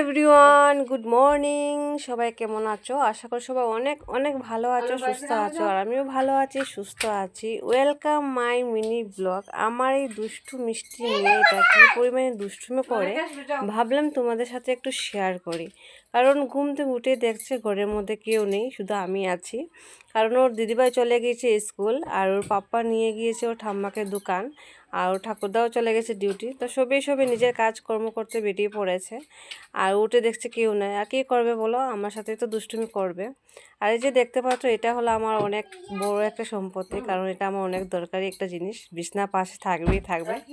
Everyone, good morning. সবাই কেমন আছো? আশা করি সবাই অনেক অনেক ভালো আছো, সুস্থ আছো। আর আমিও ভালো আছি, সুস্থ আছি। Welcome my mini blog. আমার এই দুষ্টু মিষ্টি মেয়েটা কী পরিমাণে দুষ্টুমি করে ভাবলাম তোমাদের সাথে একটু শেয়ার করি। কারণ ঘুম থেকে উঠে দেখছে ঘরের মধ্যে কেউ নেই, শুধু আমি আছি। কারণ ওর দিদিভাই চলে গিয়েছে স্কুল, আর ওর পাপ্পা নিয়ে গিয়েছে ওর ঠাম্মাকে দোকান, আর ওর ঠাকুরদাও চলে গেছে ডিউটি। তো সবে নিজের কাজকর্ম করতে বেরিয়ে পড়েছে। আর উঠে দেখছে কেউ নেই, আর কী করবে বলো, আমার সাথে তো দুষ্টুমি করবে। আর এই যে দেখতে পাচ্ছ, এটা হলো আমার অনেক বড় একটা সম্পত্তি, কারণ এটা আমার অনেক দরকারি একটা জিনিস। বিছনা পাশে থাকবে,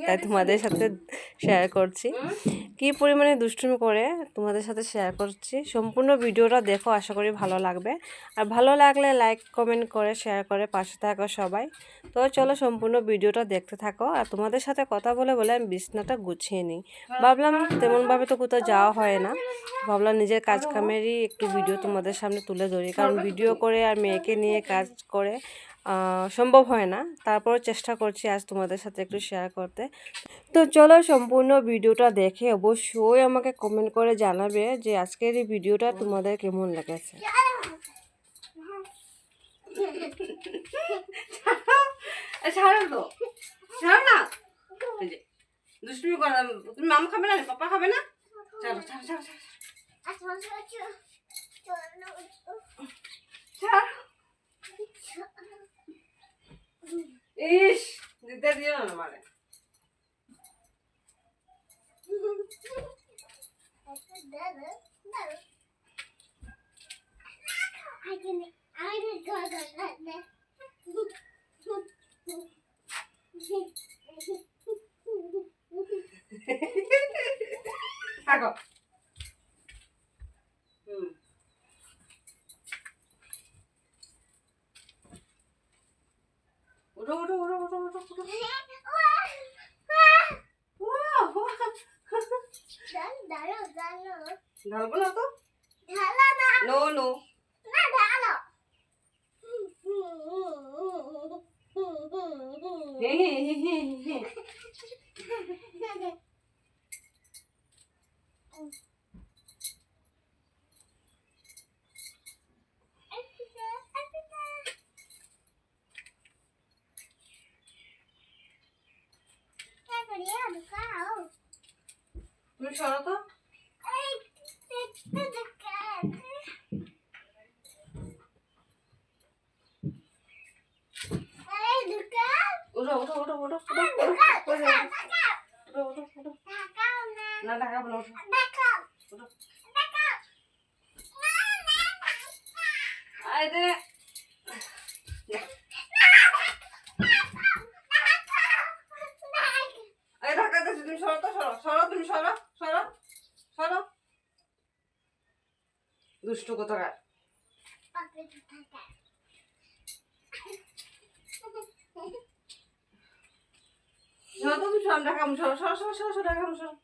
তাই তোমাদের সাথে শেয়ার করছি। কী পরিমাণে দুষ্টুমি করে তোমাদের সাথে শেয়ার করছি। সম্পূর্ণ ভিডিওটা দেখো, আশা করি ভালো লাগবে। আর ভালো লাগলে লাইক কমেন্ট করে শেয়ার করে পাশে থাকো সবাই। তো চলো সম্পূর্ণ ভিডিওটা দেখতে থাকো। আর তোমাদের সাথে কথা বলে বলে আমি বিছনাটা গুছিয়ে নিই। ভাবলাম তেমনভাবে তো কোথাও যাওয়া হয় না, ভাবলাম নিজের কাজ কামেরই একটু ভিডিও তোমাদের সামনে তুলে ধরি। কারণ ভিডিও করে আর মেয়েকে নিয়ে কাজ করে সম্ভব হয় না। তারপর চেষ্টা করছি আজ তোমাদের সাথে একটু শেয়ার করতে। তো চলো সম্পূর্ণ ভিডিওটা দেখে অবশ্যই আমাকে কমেন্ট করে জানাবে যে আজকের এই ভিডিওটা তোমাদের কেমন লেগেছে। দুষ্টুমি করা, তুমি মামা খাবে না, পাপা খাবে না? চলো চলো চলো চলো। ইস, দিতে দিও না মানে। থাকো। উঠো উঠো উঠো উঠো উঠো উঠো। ঢালবো না তো? No no. তুমি সরো তো। উঠো উঠো উঠো উঠো না, ঢাকাবো না, উঠো উঠো। আরে ঢাকা দিচ্ছি, তুমি সরো তো, সরো সরো, তুমি সরো সরো সরো। দুষ্টু কোথাকার। সরো তুমি, সরো ঢাকাবো, সরো সরো সরো সরো সরো ঢাকাবো, সরো।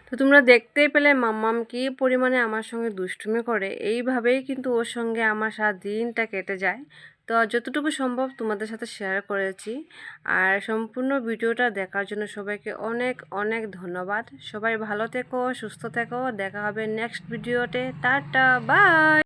তো তোমরা দেখতেই পেলে মাম্মাম কী পরিমাণে আমার সঙ্গে দুষ্টুমি করে। এইভাবেই কিন্তু ওর সঙ্গে আমার সারা দিনটা কেটে যায়। তো যতটুকু সম্ভব তোমাদের সাথে শেয়ার করেছি। আর সম্পূর্ণ ভিডিওটা দেখার জন্য সবাইকে অনেক অনেক ধন্যবাদ। সবাই ভালো থেকো, সুস্থ থেকো। দেখা হবে নেক্সট ভিডিওতে। Tata, by.